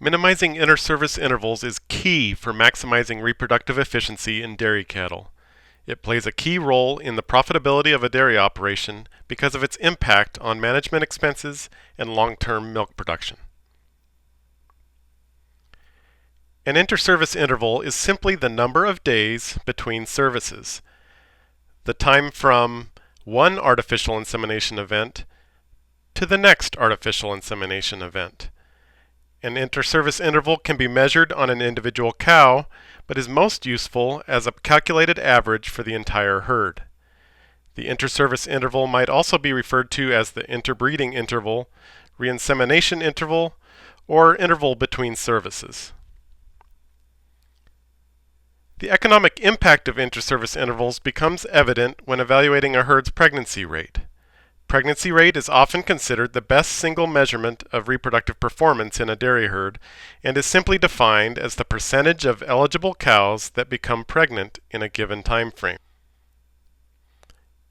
Minimizing interservice intervals is key for maximizing reproductive efficiency in dairy cattle. It plays a key role in the profitability of a dairy operation because of its impact on management expenses and long-term milk production. An interservice interval is simply the number of days between services, the time from one artificial insemination event to the next artificial insemination event. An interservice interval can be measured on an individual cow, but is most useful as a calculated average for the entire herd. The interservice interval might also be referred to as the interbreeding interval, reinsemination interval, or interval between services. The economic impact of interservice intervals becomes evident when evaluating a herd's pregnancy rate. Pregnancy rate is often considered the best single measurement of reproductive performance in a dairy herd and is simply defined as the percentage of eligible cows that become pregnant in a given time frame.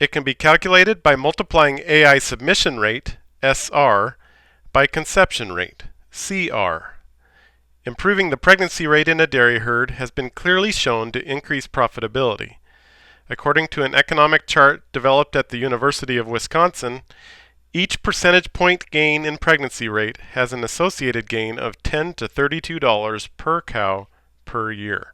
It can be calculated by multiplying AI submission rate, SR, by conception rate, CR. Improving the pregnancy rate in a dairy herd has been clearly shown to increase profitability. According to an economic chart developed at the University of Wisconsin, each percentage point gain in pregnancy rate has an associated gain of $10 to $32 per cow per year.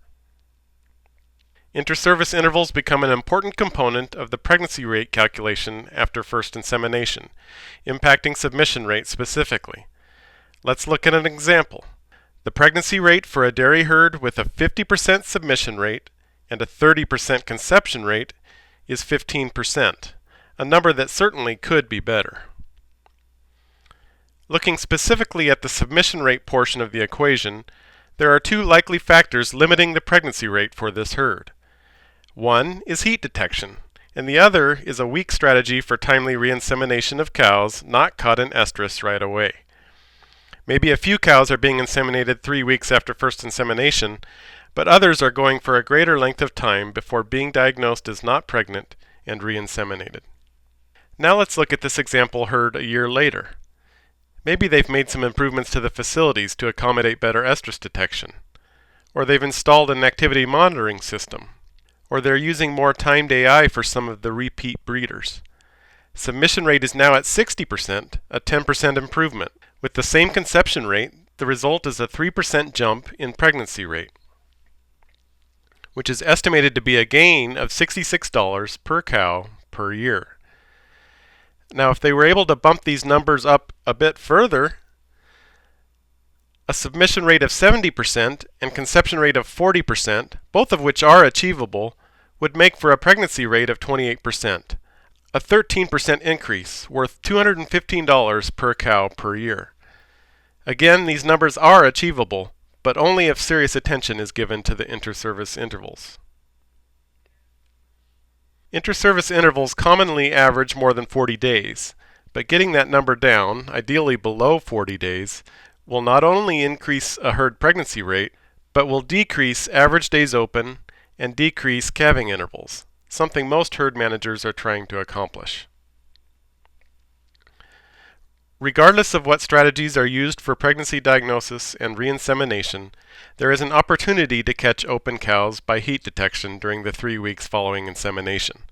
Interservice intervals become an important component of the pregnancy rate calculation after first insemination, impacting submission rate specifically. Let's look at an example. The pregnancy rate for a dairy herd with a 50% submission rate and a 30% conception rate is 15%, a number that certainly could be better. Looking specifically at the submission rate portion of the equation, there are two likely factors limiting the pregnancy rate for this herd. One is heat detection, and the other is a weak strategy for timely reinsemination of cows not caught in estrus right away. Maybe a few cows are being inseminated 3 weeks after first insemination, but others are going for a greater length of time before being diagnosed as not pregnant and reinseminated. Now let's look at this example herd a year later. Maybe they've made some improvements to the facilities to accommodate better estrus detection, or they've installed an activity monitoring system, or they're using more timed AI for some of the repeat breeders. Submission rate is now at 60%, a 10% improvement. With the same conception rate, the result is a 3% jump in pregnancy rate, which is estimated to be a gain of $66 per cow per year. Now, if they were able to bump these numbers up a bit further, a submission rate of 70% and conception rate of 40%, both of which are achievable, would make for a pregnancy rate of 28%, a 13% increase worth $215 per cow per year. Again, these numbers are achievable, but only if serious attention is given to the interservice intervals. Interservice intervals commonly average more than 40 days, but getting that number down, ideally below 40 days, will not only increase a herd pregnancy rate, but will decrease average days open and decrease calving intervals, something most herd managers are trying to accomplish. Regardless of what strategies are used for pregnancy diagnosis and reinsemination, there is an opportunity to catch open cows by heat detection during the 3 weeks following insemination.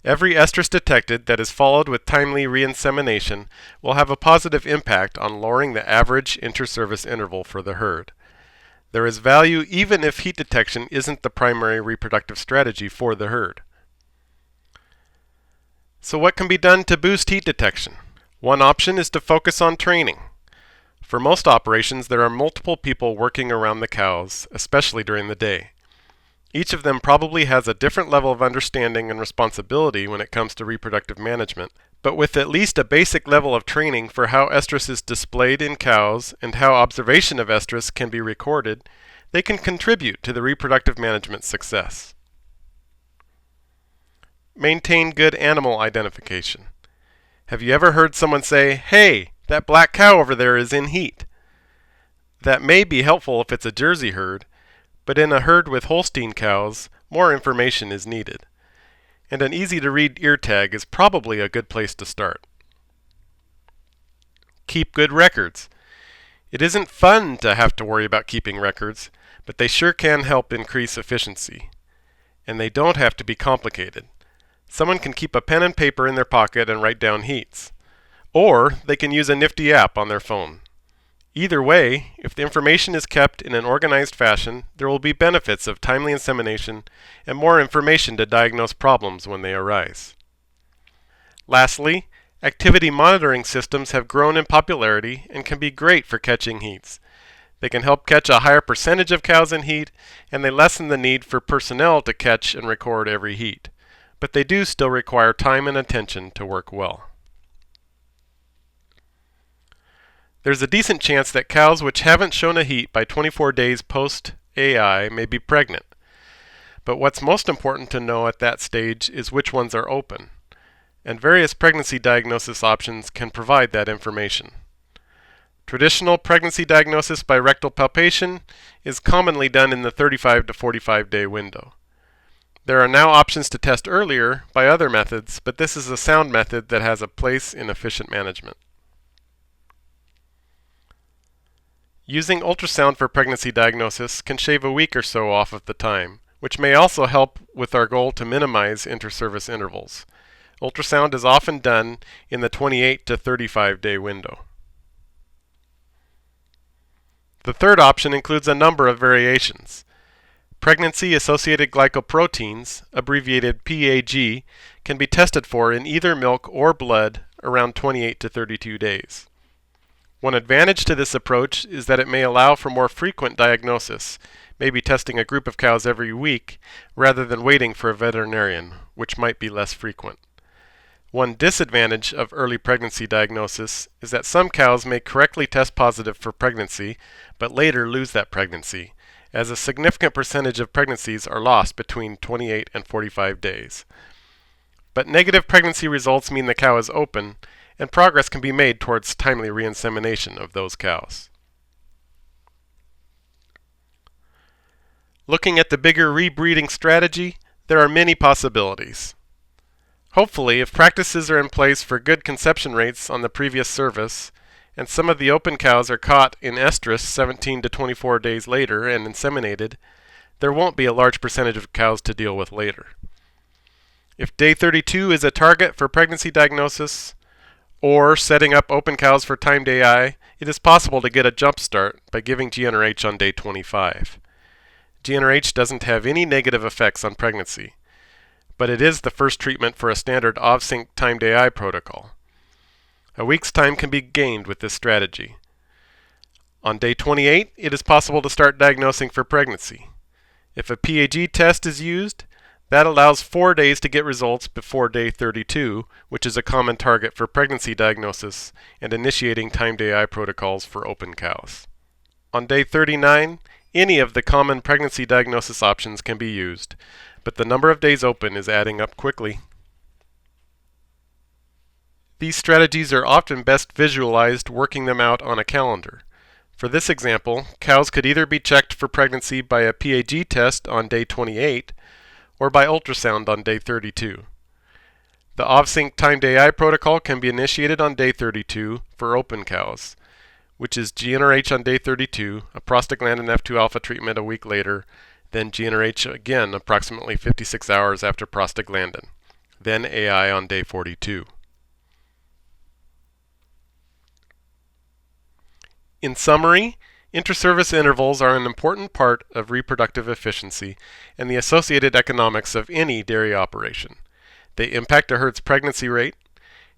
Every estrus detected that is followed with timely reinsemination will have a positive impact on lowering the average interservice interval for the herd. There is value even if heat detection isn't the primary reproductive strategy for the herd. So what can be done to boost heat detection? One option is to focus on training. For most operations, there are multiple people working around the cows, especially during the day. Each of them probably has a different level of understanding and responsibility when it comes to reproductive management, but with at least a basic level of training for how estrus is displayed in cows and how observation of estrus can be recorded, they can contribute to the reproductive management success. Maintain good animal identification. Have you ever heard someone say, "Hey, that black cow over there is in heat"? That may be helpful if it's a Jersey herd, but in a herd with Holstein cows, more information is needed. And an easy-to-read ear tag is probably a good place to start. Keep good records. It isn't fun to have to worry about keeping records, but they sure can help increase efficiency. And they don't have to be complicated. Someone can keep a pen and paper in their pocket and write down heats. Or they can use a nifty app on their phone. Either way, if the information is kept in an organized fashion, there will be benefits of timely insemination and more information to diagnose problems when they arise. Lastly, activity monitoring systems have grown in popularity and can be great for catching heats. They can help catch a higher percentage of cows in heat, and they lessen the need for personnel to catch and record every heat. But they do still require time and attention to work well. There's a decent chance that cows which haven't shown a heat by 24 days post-AI may be pregnant. But what's most important to know at that stage is which ones are open. And various pregnancy diagnosis options can provide that information. Traditional pregnancy diagnosis by rectal palpation is commonly done in the 35 to 45 day window. There are now options to test earlier by other methods, but this is a sound method that has a place in efficient management. Using ultrasound for pregnancy diagnosis can shave a week or so off of the time, which may also help with our goal to minimize interservice intervals. Ultrasound is often done in the 28 to 35 day window. The third option includes a number of variations. Pregnancy-associated glycoproteins, abbreviated PAG, can be tested for in either milk or blood around 28 to 32 days. One advantage to this approach is that it may allow for more frequent diagnosis, maybe testing a group of cows every week rather than waiting for a veterinarian, which might be less frequent. One disadvantage of early pregnancy diagnosis is that some cows may correctly test positive for pregnancy, but later lose that pregnancy, as a significant percentage of pregnancies are lost between 28 and 45 days. But negative pregnancy results mean the cow is open, and progress can be made towards timely reinsemination of those cows. Looking at the bigger rebreeding strategy, there are many possibilities. Hopefully, if practices are in place for good conception rates on the previous service, and some of the open cows are caught in estrus 17 to 24 days later and inseminated, there won't be a large percentage of cows to deal with later. If day 32 is a target for pregnancy diagnosis, or setting up open cows for timed AI, it is possible to get a jump start by giving GnRH on day 25. GnRH doesn't have any negative effects on pregnancy, but it is the first treatment for a standard OVSync timed AI protocol. A week's time can be gained with this strategy. On day 28, it is possible to start diagnosing for pregnancy. If a PAG test is used, that allows 4 days to get results before day 32, which is a common target for pregnancy diagnosis and initiating timed AI protocols for open cows. On day 39, any of the common pregnancy diagnosis options can be used, but the number of days open is adding up quickly. These strategies are often best visualized working them out on a calendar. For this example, cows could either be checked for pregnancy by a PAG test on day 28 or by ultrasound on day 32. The OVSync timed AI protocol can be initiated on day 32 for open cows, which is GnRH on day 32, a prostaglandin F2 alpha treatment a week later, then GnRH again approximately 56 hours after prostaglandin, then AI on day 42. In summary, interservice intervals are an important part of reproductive efficiency and the associated economics of any dairy operation. They impact a herd's pregnancy rate,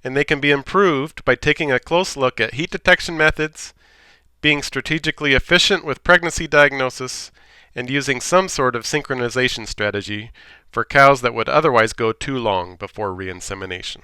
and they can be improved by taking a close look at heat detection methods, being strategically efficient with pregnancy diagnosis, and using some sort of synchronization strategy for cows that would otherwise go too long before reinsemination.